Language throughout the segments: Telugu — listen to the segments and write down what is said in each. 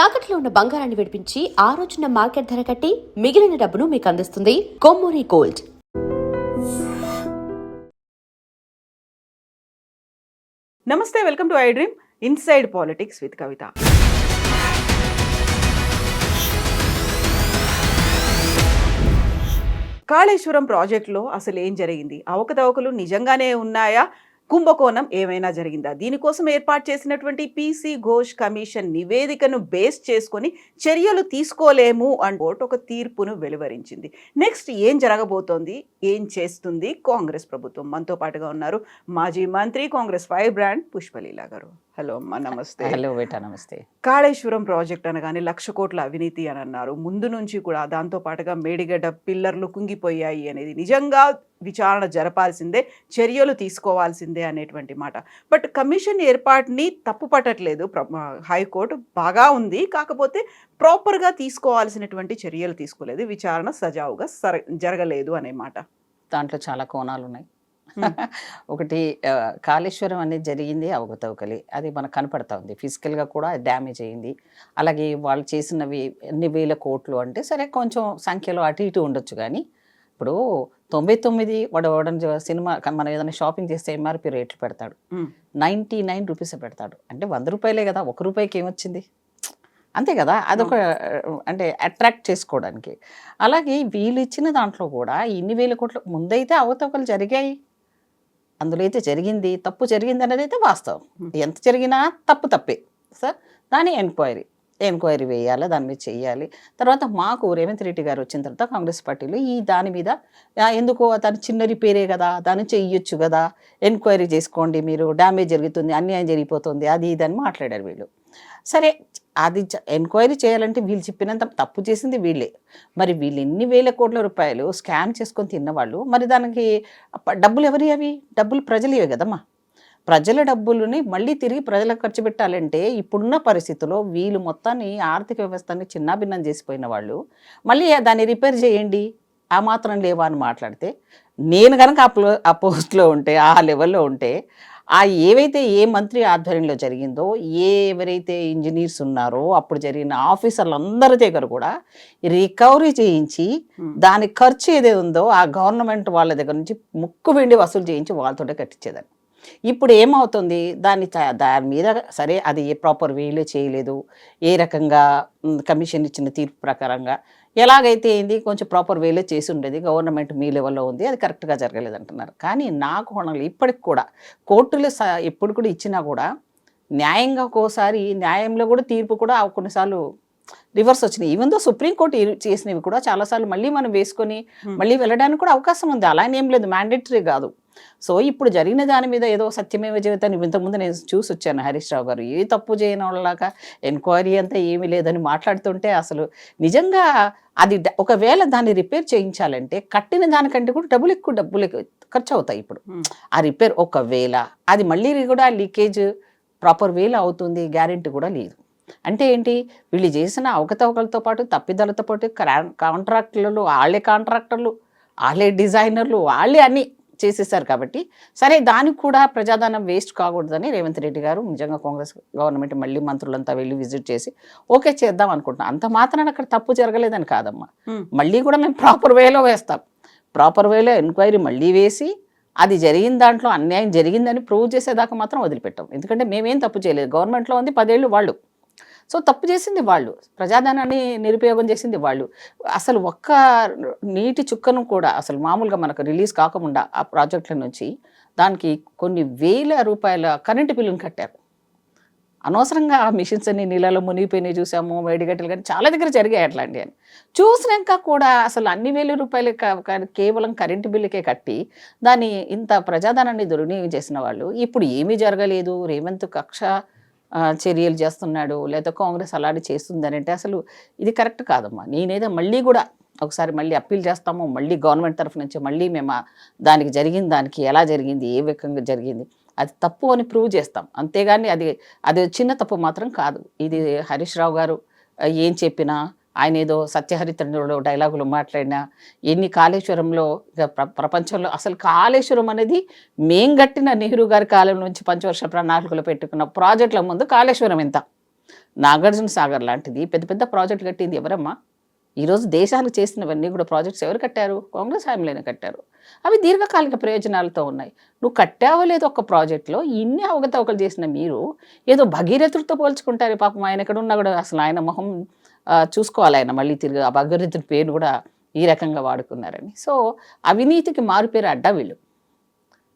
తాకట్లో ఉన్న బంగారాన్ని విడిపించి ఆ రోజున మార్కెట్ ధర కట్టి మిగిలిన డబ్బును మీకు అందిస్తుంది కొమ్మూరి గోల్డ్. నమస్తే, welcome to I dream inside politics with Kavitha. Kaleshwaram ప్రాజెక్టులో అసలు ఏం జరిగింది? అవకతవకలు నిజంగానే ఉన్నాయా? కుంభకోణం ఏమైనా జరిగిందా? దీనికోసం ఏర్పాటు చేసినటువంటి పీసీ ఘోష్ కమిషన్ నివేదికను బేస్ చేసుకొని చర్యలు తీసుకోలేము అంటూ ఒక తీర్పును వెలువరించింది. నెక్స్ట్ ఏం జరగబోతోంది, ఏం చేస్తుంది కాంగ్రెస్ ప్రభుత్వం? మనతో పాటుగా ఉన్నారు మాజీ మంత్రి, కాంగ్రెస్ ఫైర్ బ్రాండ్ పుష్పలీల గారు. హలో అమ్మా, నమస్తే. హలో బేటా, నమస్తే. కాళేశ్వరం ప్రాజెక్ట్ అనగానే 1,00,000 కోట్ల అవినీతి అని అన్నారు. ముందు నుంచి కూడా దాంతో పాటుగా మేడిగడ్డ పిల్లర్లు కుంగిపోయాయి అనేది నిజంగా విచారణ జరపాల్సిందే, చర్యలు తీసుకోవాల్సిందే అనేటువంటి మాట. బట్ కమిషన్ ఏర్పాటుని తప్పు పట్టట్లేదు హైకోర్టు, బాగా ఉంది. కాకపోతే ప్రాపర్గా తీసుకోవాల్సినటువంటి చర్యలు తీసుకోలేదు, విచారణ సజావుగా జరగలేదు అనే మాట. దాంట్లో చాలా కోణాలు ఉన్నాయి. ఒకటి, కాళేశ్వరం అనేది జరిగింది అవకతవకలి, అది మనకు కనపడతా ఉంది. ఫిజికల్గా కూడా డ్యామేజ్ అయింది. అలాగే వాళ్ళు చేసినవి ఎన్ని వేల కోట్లు అంటే సరే కొంచెం సంఖ్యలో అటు ఇటు ఉండొచ్చు. కానీ ఇప్పుడు 99 వాడు సినిమా మనం ఏదైనా షాపింగ్ చేస్తే ఎంఆర్పి రేట్లు పెడతాడు, 99 రూపీస్ పెడతాడు. అంటే 100 రూపాయలే కదా, 1 రూపాయికి ఏమొచ్చింది, అంతే కదా. అదొక అంటే అట్రాక్ట్ చేసుకోవడానికి. అలాగే వీళ్ళు ఇచ్చిన దాంట్లో కూడా ఇన్ని వేల కోట్ల ముందైతే అవకతవకలు జరిగాయి, అందులో అయితే జరిగింది, తప్పు జరిగింది అనేది అయితే వాస్తవం. ఎంత జరిగినా తప్పే సార్. దాని ఎంక్వైరీ వేయాలి, దాని మీద చెయ్యాలి. తర్వాత మాకు రేవంత్ రెడ్డి గారు వచ్చిన తర్వాత కాంగ్రెస్ పార్టీలో దాని మీద ఎందుకో దాని చిన్న రిపేరే కదా, దాన్ని చెయ్యొచ్చు కదా, ఎంక్వైరీ చేసుకోండి, మీరు డ్యామేజ్ జరుగుతుంది, అన్యాయం జరిగిపోతుంది, అది ఇది అని మాట్లాడారు వీళ్ళు. సరే, అది ఎంక్వైరీ చేయాలంటే వీళ్ళు చెప్పినంత తప్పు చేసింది వీళ్ళే. మరి వీళ్ళు ఎన్ని వేల కోట్ల రూపాయలు స్కామ్ చేసుకొని తిన్నవాళ్ళు, మరి దానికి డబ్బులు ఎవరి? అవి డబ్బులు ప్రజలవే కదమ్మా. ప్రజల డబ్బులని మళ్ళీ తిరిగి ప్రజలకు ఖర్చు పెట్టాలంటే ఇప్పుడున్న పరిస్థితుల్లో వీళ్ళు మొత్తాన్ని ఆర్థిక వ్యవస్థని చిన్నాభిన్నం చేసిపోయిన వాళ్ళు మళ్ళీ దాన్ని రిపేర్ చేయండి, ఆ మాత్రం లేవా అని మాట్లాడితే, నేను కనుక ఆ పోస్ట్లో ఉంటే, ఆ లెవెల్లో ఉంటే, ఏవైతే ఏ మంత్రి ఆధ్వర్యంలో జరిగిందో, ఎవరైతే ఇంజనీర్స్ ఉన్నారో అప్పుడు జరిగిన ఆఫీసర్లు అందరి దగ్గర కూడా రికవరీ చేయించి దాని ఖర్చు ఏదైతే ఉందో ఆ గవర్నమెంట్ వాళ్ళ దగ్గర నుంచి ముక్కు వెండి వసూలు చేయించి వాళ్ళతోటే కట్టించేదాన్ని. ఇప్పుడు ఏమవుతుంది, దాని మీద సరే అది ఏ ప్రాపర్ వేలో చేయలేదు, ఏ రకంగా కమిషన్ ఇచ్చిన తీర్పు ప్రకారంగా ఎలాగైతే ఏంది కొంచెం ప్రాపర్ వేలో చేసి ఉండేది, గవర్నమెంట్ మీ లెవెల్లో ఉంది, అది కరెక్ట్గా జరగలేదు అంటున్నారు. కానీ నా కోణంలో ఇప్పటికి కూడా కోర్టులు ఎప్పుడు కూడా ఇచ్చినా కూడా న్యాయంగా ఒక్కోసారి న్యాయంలో కూడా తీర్పు కూడా కొన్నిసార్లు రివర్స్ వచ్చినాయి. ఈవెన్ దో సుప్రీంకోర్టు చేసినవి కూడా చాలాసార్లు మళ్ళీ మనం వేసుకొని మళ్ళీ వెళ్ళడానికి కూడా అవకాశం ఉంది, అలానే ఏం లేదు, మ్యాండేటరీ కాదు. సో ఇప్పుడు జరిగిన దాని మీద ఏదో సత్యమేవ జీవితాన్ని ఇంతకుముందు నేను చూసి వచ్చాను. హరీష్ రావు గారు ఏ తప్పు చేయని వాళ్ళలాగా ఎంక్వైరీ అంతా ఏమీ లేదని మాట్లాడుతుంటే అసలు నిజంగా అది ఒకవేళ దాన్ని రిపేర్ చేయించాలంటే కట్టిన దానికంటే కూడా డబ్బులు ఖర్చు అవుతాయి. ఇప్పుడు ఆ రిపేర్ ఒకవేళ అది మళ్ళీ కూడా లీకేజ్ ప్రాపర్ వేలో అవుతుంది, గ్యారెంటీ కూడా లేదు. అంటే ఏంటి, వీళ్ళు చేసిన అవకతవకలతో పాటు తప్పిదాలతో పాటు కాంట్రాక్టర్లు వాళ్ళే డిజైనర్లు వాళ్ళే అన్నీ చేసేసారు. కాబట్టి సరే, దానికి కూడా ప్రజాధనం వేస్ట్ కాకూడదని రేవంత్ రెడ్డి గారు నిజంగా కాంగ్రెస్ గవర్నమెంట్ మళ్ళీ మంత్రులంతా వెళ్ళి విజిట్ చేసి ఓకే చేద్దాం అనుకుంటున్నాం. అంత మాత్రాన అక్కడ తప్పు జరగలేదని కాదమ్మా, మళ్ళీ కూడా మేము ప్రాపర్ వేలో వేస్తాం. ప్రాపర్ వేలో ఎంక్వైరీ మళ్ళీ వేసి అది జరిగిన దాంట్లో అన్యాయం జరిగిందని ప్రూవ్ చేసేదాకా మాత్రం వదిలిపెట్టాం. ఎందుకంటే మేమేం తప్పు చేయలేదు, గవర్నమెంట్లో ఉంది 10 ఏళ్ళు వాళ్ళు. సో తప్పు చేసింది వాళ్ళు, ప్రజాధనాన్ని నిరుపయోగం చేసింది వాళ్ళు. అసలు ఒక్క నీటి చుక్కను కూడా అసలు మామూలుగా మనకు రిలీజ్ కాకుండా ఆ ప్రాజెక్టుల నుంచి దానికి కొన్ని వేల రూపాయల కరెంటు బిల్లును కట్టారు. అనవసరంగా ఆ మిషన్స్ అన్ని నీళ్ళలో మునిగిపోయినాయి చూసాము, వేడిగట్టలు కానీ చాలా దగ్గర జరిగాయి అట్లాంటివి అని. చూసినాక కూడా అసలు అన్ని వేల రూపాయలు కేవలం కరెంటు బిల్లుకే కట్టి దాన్ని ఇంత ప్రజాధనాన్ని దుర్వినియోగం చేసిన వాళ్ళు ఇప్పుడు ఏమీ జరగలేదు, రేవంత్ కక్ష చర్యలు చేస్తున్నాడు లేదా కాంగ్రెస్ అలాంటి చేస్తుందని అంటే అసలు ఇది కరెక్ట్ కాదమ్మా. నేనేదో మళ్ళీ కూడా ఒకసారి మళ్ళీ అప్పీల్ చేస్తాము, మళ్ళీ గవర్నమెంట్ తరఫు నుంచి మళ్ళీ మేము దానికి దానికి ఎలా జరిగింది, ఏ విధంగా జరిగింది, అది తప్పు అని ప్రూవ్ చేస్తాం. అంతేగాని అది చిన్న తప్పు మాత్రం కాదు. ఇది హరీష్ రావు గారు ఏం చెప్పినా, ఆయన ఏదో సత్యహరిచంద్రుడు డైలాగులు మాట్లాడినా, ఎన్ని కాళేశ్వరంలో ప్రపంచంలో అసలు కాళేశ్వరం అనేది మేం గట్టిన నెహ్రూ గారి కాలం నుంచి పంచవర్ష ప్రణాళికలు పెట్టుకున్న ప్రాజెక్టుల ముందు కాళేశ్వరం ఎంత నాగార్జున సాగర్ లాంటిది పెద్ద పెద్ద ప్రాజెక్ట్ కట్టింది ఎవరమ్మా? ఈరోజు దేశానికి చేసినవన్నీ కూడా ప్రాజెక్ట్స్ ఎవరు కట్టారు? కాంగ్రెస్ హయాంలోనే కట్టారు. అవి దీర్ఘకాలిక ప్రయోజనాలతో ఉన్నాయి. నువ్వు కట్టావో లేదో ఒక ప్రాజెక్టులో ఇన్ని అవకతవకలు చేసిన మీరు ఏదో భగీరథుడితో పోల్చుకుంటారు. పాపం ఆయన ఎక్కడ ఉన్నా కూడా అసలు ఆయన మొహం చూసుకోవాలి. ఆయన మళ్ళీ తిరిగి ఆ భగీరథుడి పేరు కూడా ఈ రకంగా వాడుకున్నారని. సో అవినీతికి మారుపేరు అడ్డా వీళ్ళు.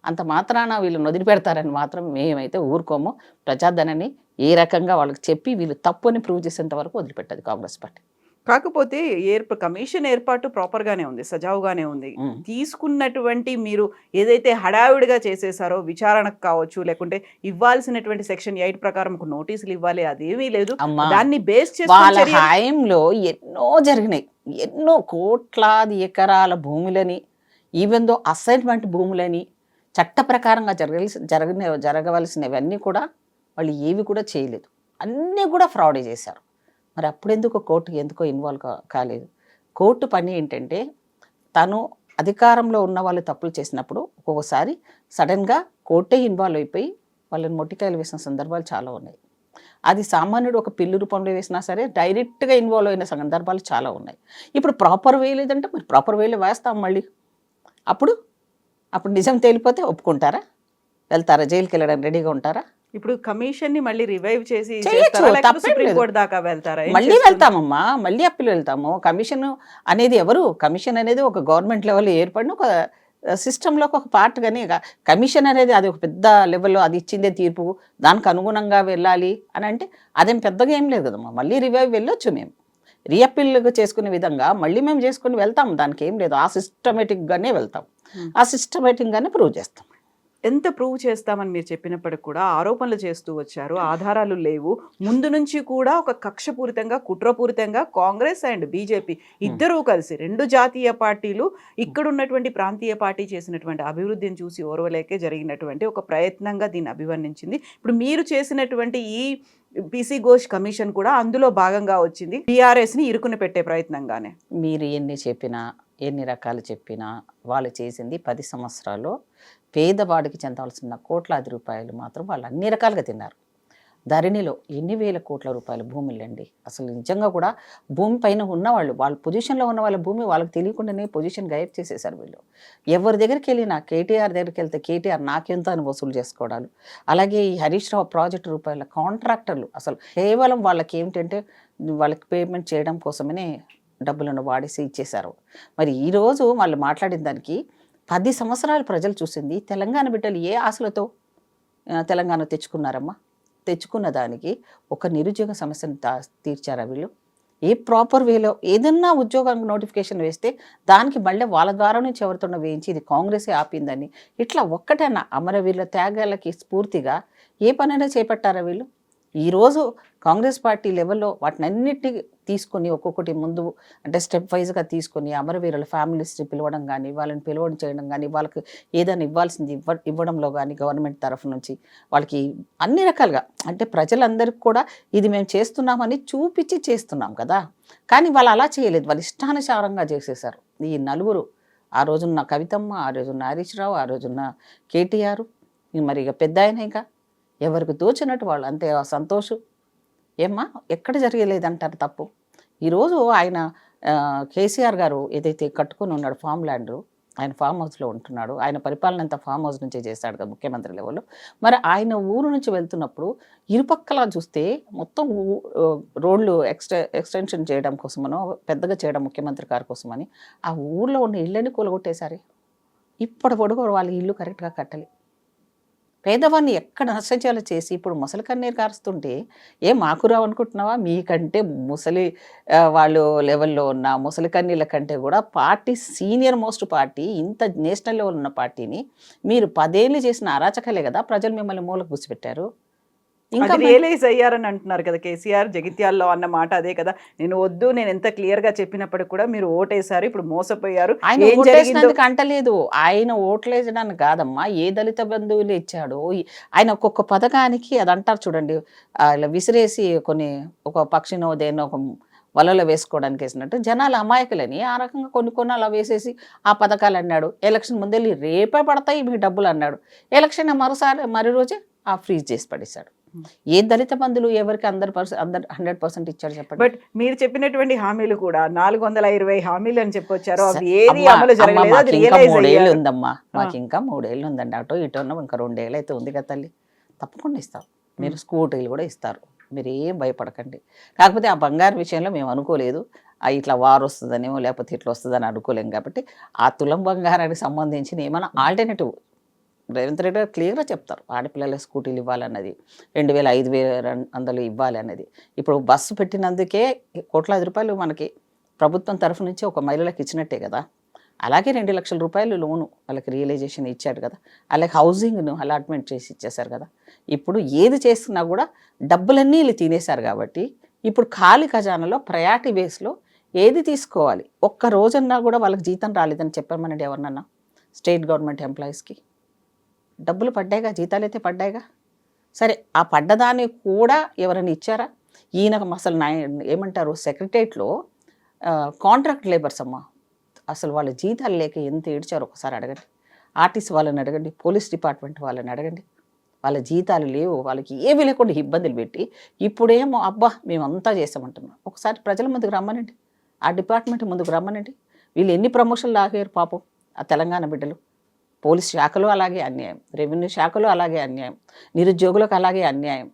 అంత మాత్రాన వీళ్ళని వదిలిపెడతారని మాత్రం మేమైతే ఊరుకోము. ప్రజాధనాన్ని ఏ రకంగా వాళ్ళకి చెప్పి వీళ్ళు తప్పు అని ప్రూవ్ చేసేంత వరకు వదిలిపెట్టదు కాంగ్రెస్ పార్టీ. కాకపోతే కమిషన్ ఏర్పాటు ప్రాపర్గానే ఉంది, సజావుగానే ఉంది. తీసుకున్నటువంటి మీరు ఏదైతే హడావిడిగా చేసేసారో విచారణకు కావచ్చు, లేకుంటే ఇవ్వాల్సినటువంటి సెక్షన్ 8 ప్రకారం ఒక నోటీసులు ఇవ్వాలి, అదేమీ లేదు. దాన్ని బేస్ వాళ్ళ హాయంలో ఎన్నో జరిగినాయి. ఎన్నో కోట్లాది ఎకరాల భూములని, ఈవెన్ దో అసైన్మెంట్ భూములని చట్ట ప్రకారంగా జరగవలసినవన్నీ కూడా వాళ్ళు ఏవి కూడా చేయలేదు. అన్నీ కూడా ఫ్రాడే చేశారు. మరి అప్పుడెందుకు కోర్టు ఎందుకో ఇన్వాల్వ్ కాలేదు? కోర్టు పని ఏంటంటే తను అధికారంలో ఉన్న వాళ్ళు తప్పులు చేసినప్పుడు ఒక్కొక్కసారి సడన్గా కోర్టే ఇన్వాల్వ్ అయిపోయి వాళ్ళని మొట్టికాయలు వేసిన సందర్భాలు చాలా ఉన్నాయి. అది సామాన్యుడు ఒక పిల్లు రూపంలో వేసినా సరే డైరెక్ట్గా ఇన్వాల్వ్ అయిన సందర్భాలు చాలా ఉన్నాయి. ఇప్పుడు ప్రాపర్ వే లేదంటే మరి ప్రాపర్ వేలో వేస్తాం మళ్ళీ. అప్పుడు నిజం తేలిపోతే ఒప్పుకుంటారా? వెళ్తారా? జైలుకి వెళ్ళడానికి రెడీగా ఉంటారా? ఇప్పుడు కమిషన్ ని మళ్ళీ రివైవ్ చేసి దాకా వెళ్తారా? మళ్ళీ వెళ్తామమ్మా, మళ్ళీ అప్పీల్ వెళ్తాము. కమిషన్ అనేది ఎవరు? కమిషన్ అనేది ఒక గవర్నమెంట్ లెవెల్లో ఏర్పడిన ఒక సిస్టంలోకి ఒక పార్ట్. కానీ కమిషన్ అనేది అది ఒక పెద్ద లెవెల్లో అది ఇచ్చిందే తీర్పు, దానికి అనుగుణంగా వెళ్ళాలి అని అంటే అదేం పెద్దగా ఏం లేదు కదమ్మా. మళ్ళీ రివైవ్ వెళ్ళొచ్చు. మేము రీఅప్పీల్ చేసుకునే విధంగా మళ్ళీ మేము చేసుకుని వెళ్తాం. దానికి ఏం లేదు. ఆ సిస్టమేటిక్గానే వెళ్తాం, ఆ సిస్టమేటిక్గానే ప్రూవ్ చేస్తాం. ఎంత ప్రూవ్ చేస్తామని మీరు చెప్పినప్పటికి కూడా ఆరోపణలు చేస్తూ వచ్చారు, ఆధారాలు లేవు. ముందు నుంచి కూడా ఒక కక్షపూరితంగా, కుట్రపూరితంగా కాంగ్రెస్ అండ్ బీజేపీ ఇద్దరూ కలిసి, రెండు జాతీయ పార్టీలు ఇక్కడ ఉన్నటువంటి ప్రాంతీయ పార్టీ చేసినటువంటి అభివృద్ధిని చూసి ఓర్వలేకే జరిగినటువంటి ఒక ప్రయత్నంగా దీన్ని అభివర్ణించింది. ఇప్పుడు మీరు చేసినటువంటి ఈ పీసీ ఘోష్ కమిషన్ కూడా అందులో భాగంగా వచ్చింది, టీఆర్ఎస్ని ఇరుకుని పెట్టే ప్రయత్నంగానే. మీరు ఎన్ని చెప్పినా, ఎన్ని రకాలు చెప్పినా వాళ్ళు చేసింది 10 సంవత్సరాల్లో పేదవాడికి చెందాల్సిన కోట్లాది రూపాయలు మాత్రం వాళ్ళు అన్ని రకాలుగా తిన్నారు. ధరణిలో ఎన్ని వేల కోట్ల రూపాయల భూములండి. అసలు నిజంగా కూడా భూమి పైన ఉన్నవాళ్ళు, వాళ్ళ పొజిషన్లో ఉన్న వాళ్ళ భూమి వాళ్ళకి తెలియకుండానే పొజిషన్ గైప్ చేసేసారు వీళ్ళు. ఎవరి దగ్గరికి వెళ్ళినా, కేటీఆర్ దగ్గరికి వెళ్తే కేటీఆర్ నాకెంత అని వసూలు చేసుకోవడాలు, అలాగే ఈ హరీష్ రావు ప్రాజెక్టు రూపాయల కాంట్రాక్టర్లు అసలు కేవలం వాళ్ళకి ఏమిటంటే వాళ్ళకి పేమెంట్ చేయడం కోసమనే డబ్బులను వాడేసి ఇచ్చేశారు. మరి ఈరోజు వాళ్ళు మాట్లాడిన దానికి 10 సంవత్సరాలు ప్రజలు చూసింది. తెలంగాణ బిడ్డలు ఏ ఆశలతో తెలంగాణ తెచ్చుకున్నారమ్మా? తెచ్చుకున్న దానికి ఒక నిరుద్యోగ సమస్యను తీర్చారా వీళ్ళు? ఏ ప్రాపర్ వేలో ఏదన్నా ఉద్యోగానికి నోటిఫికేషన్ వేస్తే దానికి మళ్ళీ వాళ్ళ ద్వారా నుంచి ఎవరితోనో వేయించి ఇది కాంగ్రెసే ఆపిందని ఇట్లా ఒక్కటన్నా అమరవీరుల త్యాగాలకి స్ఫూర్తిగా ఏ పనైనా చేపట్టారా వీళ్ళు? ఈరోజు కాంగ్రెస్ పార్టీ లెవెల్లో వాటినన్నిటినీ తీసుకొని ఒక్కొక్కటి ముందు అంటే స్టెప్ వైజ్గా తీసుకొని అమరవీరుల ఫ్యామిలీస్ని పిలవడం కానీ, వాళ్ళని పిలవడం చేయడం కానీ, వాళ్ళకి ఏదైనా ఇవ్వాల్సింది ఇవ్వడంలో కానీ గవర్నమెంట్ తరఫు నుంచి వాళ్ళకి అన్ని రకాలుగా అంటే ప్రజలందరికీ కూడా ఇది మేము చేస్తున్నామని చూపించి చేస్తున్నాం కదా. కానీ వాళ్ళు అలా చేయలేదు, వాళ్ళు ఇష్టానుసారంగా చేసేసారు. ఈ నలుగురు, ఆ రోజున్న కవితమ్మ, ఆ రోజున్న హరీష్ రావు, ఆ రోజున్న కేటీఆర్, మరి ఇక పెద్ద ఆయన ఇంకా ఎవరికి తోచినట్టు వాళ్ళు అంతే. సంతోష్ ఏమ్మా ఎక్కడ జరగలేదంటారు తప్పు. ఈరోజు ఆయన కేసీఆర్ గారు ఏదైతే కట్టుకొని ఉన్నాడు ఫామ్ ల్యాండ్, ఆయన ఫామ్ హౌస్లో ఉంటున్నాడు. ఆయన పరిపాలన అంతా ఫామ్ హౌస్ నుంచే చేస్తాడు కదా ముఖ్యమంత్రి లెవెల్లో. మరి ఆయన ఊరు నుంచి వెళ్తున్నప్పుడు ఇరుపక్కలా చూస్తే మొత్తం రోడ్లు ఎక్స్టెన్షన్ చేయడం కోసమనో పెద్దగా చేయడం ముఖ్యమంత్రి గారి కోసమని ఆ ఊర్లో ఉన్న ఇళ్ళని కూలగొట్టేశారు. ఇప్పటి పొడుగు వాళ్ళ ఇల్లు కరెక్ట్గా కట్టాలి. పేదవాడిని ఎక్కడ నష్టచేయాలో చేసి ఇప్పుడు ముసలి కన్నీరు కారుస్తుంటే మాకు రావు అనుకుంటున్నావా? మీకంటే ముసలి వాళ్ళు లెవెల్లో ఉన్న ముసలి కన్నీళ్ళ కంటే కూడా పార్టీ సీనియర్ మోస్ట్ పార్టీ, ఇంత నేషనల్ లెవెల్ ఉన్న పార్టీని మీరు 10 ఏళ్ళు చేసిన అరాచకాలే కదా ప్రజలు మిమ్మల్ని మూలకు కూర్చోబెట్టారు. ఇంకా రియలైజ్ అయ్యారని అంటున్నారు కదా కేసీఆర్ జగిత్యాల్లో అన్న మాట అదే కదా. నేను వద్దు, నేను ఎంత క్లియర్ గా చెప్పినప్పటికి కూడా మీరు ఓటేశారు, ఇప్పుడు మోసపోయారు. ఆయన ఓటేసినందుకు అంటలేదు, ఆయన ఓట్లేసడానికి కాదమ్మా, ఏ దళిత బంధువులు ఇచ్చాడు ఆయన ఒక్కొక్క పథకానికి. అది అంటారు చూడండి, ఇలా విసిరేసి కొన్ని ఒక పక్షినో దేనో ఒక వలలో వేసుకోవడానికి వేసినట్టు జనాలు అమాయకులని ఆ రకంగా కొన్ని అలా వేసేసి ఆ పథకాలు అన్నాడు. ఎలక్షన్ ముందెళ్ళి రేపే పడతాయి మీకు డబ్బులు అన్నాడు. ఎలక్షన్ మరోసారి రోజే ఆ ఫ్రీజ్ చేసి పడేశాడు. ఏ దళిత బంధువులు ఎవరికి 100% ఇచ్చాడు చెప్పండి. బట్ మీరు చెప్పినటువంటి హామీలు కూడా 420 హామీలు అని చెప్పొచ్చారు. అవి ఏది అమ్మా, అమలు అమ్మా, జరగలేదు, అది మాకు ఇంకా రియలైజ్ 3 ఏళ్ళు అయ్యారు. ఉందమ్మా, మాకు ఇంకా 3 ఏళ్ళు ఉందండి. అటో ఇటో ఇంకా 2 ఏళ్ళు అయితే ఉంది కదా తల్లి, తప్పకుండా ఇస్తాం. మీరు స్కూటీలు కూడా ఇస్తారు, మీరు ఏం భయపడకండి. కాకపోతే ఆ బంగారు విషయంలో మేము అనుకోలేదు, ఇట్లా వార్ వస్తుందనేమో లేకపోతే ఇట్లా వస్తుందని అనుకోలేము. కాబట్టి ఆ తులం బంగారానికి సంబంధించిన ఏమైనా ఆల్టర్నేటివ్ రేవంత్ రెడ్డి గారు క్లియర్గా చెప్తారు. ఆడపిల్లల స్కూటీలు ఇవ్వాలన్నది, 2000 5,200 ఇవ్వాలి అన్నది. ఇప్పుడు బస్సు పెట్టినందుకే కోట్లాది రూపాయలు మనకి ప్రభుత్వం తరఫు నుంచి ఒక మహిళలకు ఇచ్చినట్టే కదా. అలాగే 2 లక్షల రూపాయలు లోను వాళ్ళకి రియలైజేషన్ ఇచ్చాడు కదా. అలాగే హౌసింగ్ను అలాట్మెంట్ చేసి ఇచ్చేశారు కదా. ఇప్పుడు ఏది చేస్తున్నా కూడా డబ్బులన్నీ వీళ్ళు తినేశారు. కాబట్టి ఇప్పుడు ఖాళీ ఖజానాలో ప్రయారిటీ బేస్లో ఏది తీసుకోవాలి. ఒక్క రోజన్నా కూడా వాళ్ళకి జీతం రాలేదని చెప్పామనండి ఎవరినన్నా. స్టేట్ గవర్నమెంట్ ఎంప్లాయీస్కి డబ్బులు పడ్డాయిగా, జీతాలు అయితే పడ్డాయిగా. సరే, ఆ పడ్డదాన్ని కూడా ఎవరైనా ఇచ్చారా? ఈయనకు అసలు ఏమంటారు, సెక్రటరియట్లో కాంట్రాక్ట్ లేబర్స్ అమ్మ, అసలు వాళ్ళ జీతాలు లేక ఎంత ఏడ్చారు ఒకసారి అడగండి. ఆర్టీసీ వాళ్ళని అడగండి, పోలీస్ డిపార్ట్మెంట్ వాళ్ళని అడగండి. వాళ్ళ జీతాలు లేవు, వాళ్ళకి ఏవి లేకుండా ఇబ్బందులు పెట్టి ఇప్పుడేమో అబ్బా మేమంతా చేసామంటున్నాం. ఒకసారి ప్రజల ముందుకు రమ్మనండి, ఆ డిపార్ట్మెంట్ ముందుకు రమ్మనండి. వీళ్ళు ఎన్ని ప్రమోషన్లు ఆగారు పాపం ఆ తెలంగాణ బిడ్డలు. పోలీస్ శాఖలో అలాగే అన్యాయం, రెవెన్యూ శాఖలో అలాగే అన్యాయం, నిరుద్యోగులకు అలాగే అన్యాయం.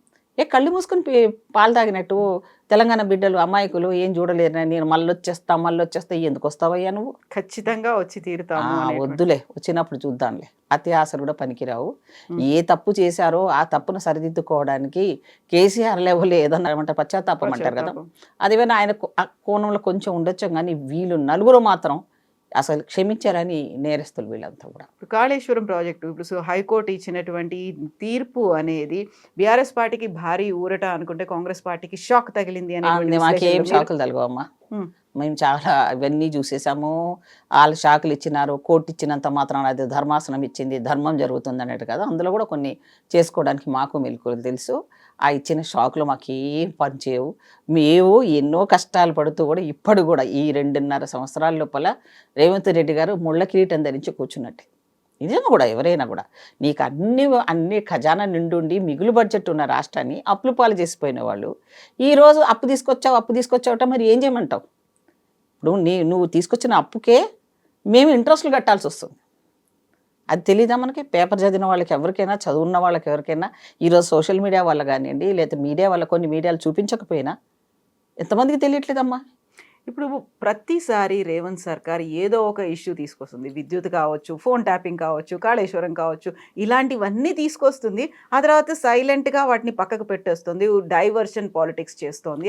కళ్ళు మూసుకొని పాలు తాగినట్టు తెలంగాణ బిడ్డలు అమాయకులు ఏం చూడలేరు. నేను మళ్ళీ వచ్చేస్తా ఎందుకు వస్తావయ్యా నువ్వు? ఖచ్చితంగా వచ్చి తీరుతాము. వద్దులే, వచ్చినప్పుడు చూద్దాంలే. అతి ఆశలు కూడా పనికిరావు. ఏ తప్పు చేశారో ఆ తప్పును సరిదిద్దుకోవడానికి కేసీఆర్ లెవెల్ ఏదన్నా ఏమంటారు, పశ్చాత్తాపం అంటారు కదా, అదేమైనా ఆయన కోణంలో కొంచెం ఉండొచ్చు. కానీ వీళ్ళు నలుగురు మాత్రం అసలు క్షమించారని నేరస్తులు వీళ్ళంతా కూడా. కాళేశ్వరం ప్రాజెక్టు ఇప్పుడు హైకోర్టు ఇచ్చినటువంటి తీర్పు అనేది బీఆర్ఎస్ పార్టీకి భారీ ఊరట అనుకుంటే కాంగ్రెస్ పార్టీకి షాక్ తగిలింది అని. మాకేం షాకులు తలగవమ్మా, మేము చాలా ఇవన్నీ చూసేసాము. వాళ్ళు షాకులు ఇచ్చినారు, కోర్టు ఇచ్చినంత మాత్రం అది ధర్మాసనం ఇచ్చింది, ధర్మం జరుగుతుంది అన్నట్టు కదా. అందులో కూడా కొన్ని చేసుకోవడానికి మాకు మెలకువలు తెలుసు. ఆ ఇచ్చిన షాకులు మాకేం పనిచేయవు. మేము ఎన్నో కష్టాలు పడుతూ కూడా ఇప్పుడు కూడా ఈ 2.5 సంవత్సరాల లోపల రేవంత్ రెడ్డి గారు ముళ్ళ కిరీటం ధరించి కూర్చున్నట్టే. నిజంగా కూడా ఎవరైనా కూడా నీకు అన్ని ఖజానా నిండుండి మిగులు బడ్జెట్ ఉన్న రాష్ట్రాన్ని అప్పులు పాలు చేసిపోయిన వాళ్ళు ఈరోజు అప్పు తీసుకొచ్చావట, మరి ఏం చేయమంటావు? ఇప్పుడు నువ్వు తీసుకొచ్చిన అప్పుకే మేము ఇంట్రెస్ట్లు కట్టాల్సి వస్తుంది. అది తెలీదా మనకి? పేపర్ చదివిన వాళ్ళకి ఎవరికైనా, చదువున్న వాళ్ళకి ఎవరికైనా, ఈరోజు సోషల్ మీడియా వల్ల కానివ్వండి, లేదా మీడియా వల్ల కొన్ని మీడియాలు చూపించకపోయినా ఎంతమందికి తెలియట్లేదమ్మా. ఇప్పుడు ప్రతిసారి రేవంత్ సర్కార్ ఏదో ఒక ఇష్యూ తీసుకొస్తుంది. విద్యుత్ కావచ్చు, ఫోన్ ట్యాపింగ్ కావచ్చు, కాళేశ్వరం కావచ్చు, ఇలాంటివన్నీ తీసుకొస్తుంది. ఆ తర్వాత సైలెంట్గా వాటిని పక్కకు పెట్టేస్తుంది, డైవర్షన్ పాలిటిక్స్ చేస్తుంది.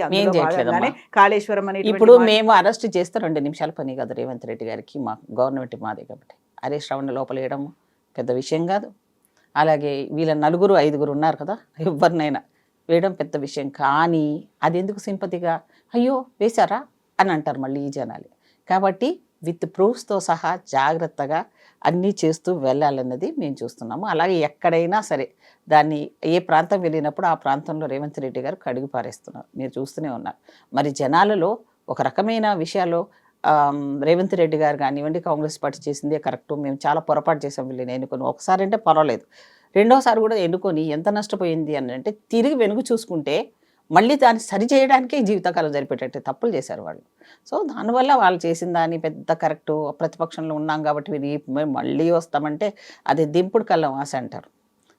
కాళేశ్వరం అనేది ఇప్పుడు మేము అరెస్ట్ చేస్తే 2 నిమిషాల పని కాదు రేవంత్ రెడ్డి గారికి. మా గవర్నమెంట్ మాదే కాబట్టి అరెస్ట్ అవ్వండి, లోపల వేయడం పెద్ద విషయం కాదు. అలాగే వీళ్ళ 4 5 ఉన్నారు కదా, ఎవరినైనా వేయడం పెద్ద విషయం. కానీ అది ఎందుకు సింపతిగా అయ్యో వేశారా అని అంటారు మళ్ళీ ఈ జనాలు. కాబట్టి విత్ ప్రూఫ్స్తో సహా జాగ్రత్తగా అన్నీ చేస్తూ వెళ్ళాలన్నది మేము చూస్తున్నాము. అలాగే ఎక్కడైనా సరే దాన్ని ఏ ప్రాంతం వెళ్ళినప్పుడు ఆ ప్రాంతంలో రేవంత్ రెడ్డి గారు కడిగి పారేస్తున్నారు, మీరు చూస్తూనే ఉన్నారు. మరి జనాలలో ఒక రకమైన విషయాల్లో రేవంత్ రెడ్డి గారు కానివ్వండి, కాంగ్రెస్ పార్టీ చేసిందే కరెక్టు, మేము చాలా పొరపాటు చేసాం వీళ్ళని ఎన్నుకొని, ఒకసారి అంటే పర్వాలేదు, రెండోసారి కూడా ఎన్నుకొని ఎంత నష్టపోయింది అని అంటే తిరిగి వెనుక చూసుకుంటే మళ్ళీ దాన్ని సరి చేయడానికే జీవితకాలం జరిపేటట్టు తప్పులు చేశారు వాళ్ళు. సో దానివల్ల వాళ్ళు చేసిన దాన్ని పెద్ద కరెక్టు, ప్రతిపక్షంలో ఉన్నాం కాబట్టి మేము మళ్ళీ వస్తామంటే అది దింపుడు కళ్ళం ఆశ అంటారు.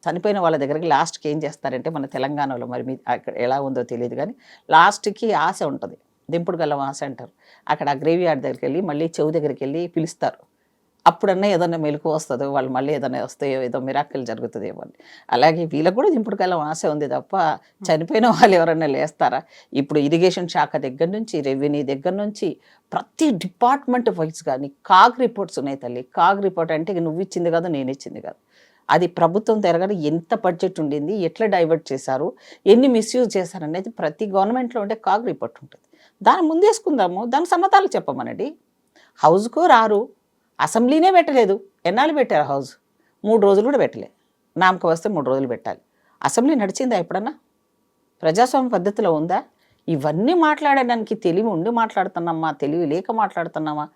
చనిపోయిన వాళ్ళ దగ్గరికి లాస్ట్కి ఏం చేస్తారంటే, మన తెలంగాణలో మరి మీ అక్కడ ఎలా ఉందో తెలియదు కానీ లాస్ట్కి ఆశ ఉంటుంది, దింపుడు కళ్ళం ఆశ అంటారు. అక్కడ ఆ గ్రేవ్ యార్డ్ దగ్గరికి వెళ్ళి మళ్ళీ చెవు దగ్గరికి వెళ్ళి పిలుస్తారు. అప్పుడన్నా ఏదన్నా మెలకు వస్తుందో, వాళ్ళు మళ్ళీ ఏదైనా వస్తాయో, ఏదో మిరాకిల్ జరుగుతుందేమో అని. అలాగే వీళ్ళకు కూడా దింపుడు కాలం ఆశ ఉంది తప్ప చనిపోయిన వాళ్ళు ఎవరన్నా లేస్తారా? ఇప్పుడు ఇరిగేషన్ శాఖ దగ్గర నుంచి, రెవెన్యూ దగ్గర నుంచి ప్రతి డిపార్ట్మెంట్ వైజ్ కానీ కాగ్ రిపోర్ట్స్ ఉన్నాయి తల్లి. కాగ్ రిపోర్ట్ అంటే నువ్వు ఇచ్చింది కాదు, నేను ఇచ్చింది కాదు, అది ప్రభుత్వం తిరగని ఎంత బడ్జెట్ ఉండింది, ఎట్లా డైవర్ట్ చేశారు, ఎన్ని మిస్యూజ్ చేశారు అనేది ప్రతి గవర్నమెంట్లో ఉంటే కాగ్ రిపోర్ట్ ఉంటుంది. దాన్ని ముందేసుకుందాము, దానికి సమాధానాలు చెప్పమనండి. హౌస్కు రారు, అసెంబ్లీనే పెట్టలేదు. ఎన్నాళ్ళు పెట్టారు హౌస్? 3 రోజులు కూడా పెట్టలే. నామక వస్తే 3 రోజులు పెట్టాలి. అసెంబ్లీ నడిచిందా ఎప్పుడన్నా? ప్రజాస్వామ్య పద్ధతిలో ఉందా? ఇవన్నీ మాట్లాడడానికి తెలివి ఉండి మాట్లాడుతున్నామా, తెలివి లేక మాట్లాడుతున్నామా?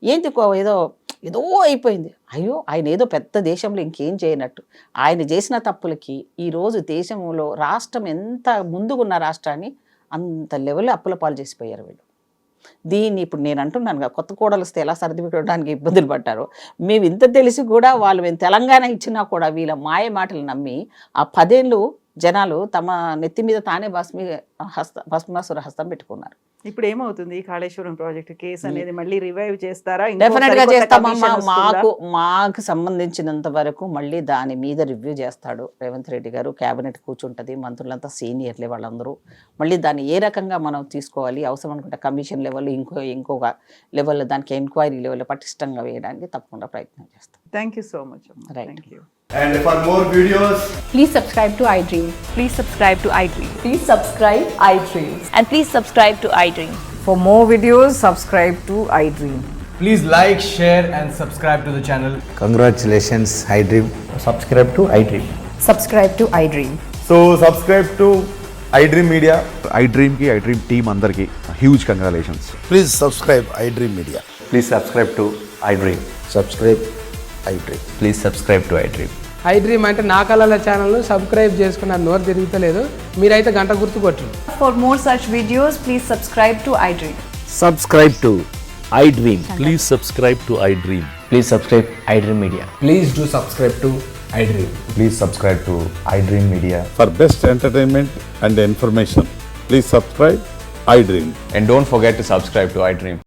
ఏదో ఏదో అయిపోయింది. అయ్యో, ఆయన ఏదో పెద్ద దేశంలో ఇంకేం చేయనట్టు ఆయన చేసిన తప్పులకి ఈరోజు దేశంలో రాష్ట్రం ఎంత ముందుకున్న రాష్ట్రాన్ని అంత లెవెల్లో అప్పుల పాలు చేసిపోయారు వీళ్ళు. దీన్ని ఇప్పుడు నేను అంటున్నాను కదా, కొత్త కోడలు వస్తే ఎలా సర్ది పెట్టడానికి ఇబ్బందులు పడ్డారో, మేము ఇంత తెలిసి కూడా మేము తెలంగాణ ఇచ్చినా కూడా వీళ్ళ మాయ మాటలు నమ్మి ఆ 10 ఏళ్ళు జనాలు తమ నెత్తి మీద తానే భస్మాసుర హస్తం పెట్టుకున్నారు. ఇప్పుడు ఏమవుతుంది ఈ కాళేశ్వరం ప్రాజెక్ట్ కేసు అనేది మళ్ళీ రివైవ్ చేస్తారా? డెఫినెట్ గా చేస్తామమ్మా. మాకు సంబంధించినంత వరకు మళ్ళీ దాని మీద రివ్యూ చేస్తాడు రేవంత్ రెడ్డి గారు. కేబినెట్ కూర్చుంటది, మంత్రులంతా సీనియర్లే వాళ్ళందరూ. మళ్ళీ దాన్ని ఏ రకంగా మనం తీసుకోవాలి, అవసరం అనుకుంటే కమిషన్ లెవెల్ ఇంకొక లెవెల్, దానికి ఎంక్వైరీ లెవెల్ పటిష్టంగా వేయడానికి తప్పకుండా ప్రయత్నం చేస్తాం. Thank you so much. Right. And for more videos, Please subscribe to iDream. Please subscribe to iDream. Please subscribe iDream. And please subscribe to iDream. For more videos, subscribe to iDream. please like, share and subscribe to the channel. Congratulations, iDream. Subscribe to iDream. Subscribe to iDream. So subscribe to iDream Media. iDream ki iDream team अंदर की huge congratulations. Please subscribe iDream Media. Please subscribe to iDream. Subscribe iDream. Please subscribe to iDream. iDream అంటే నా కళల ఛానల్ను సబ్స్క్రైబ్ చేసుకున్నారు, నోరు తిరుగుతలేదు. మీరైతే గంట గుర్తు కొట్టండి. For more such videos, please subscribe to iDream. Subscribe to iDream. Please subscribe to iDream. Please subscribe iDream Media. Please do subscribe to iDream. Please subscribe to iDream Media. For best entertainment and information, please subscribe iDream. And don't forget to subscribe to iDream.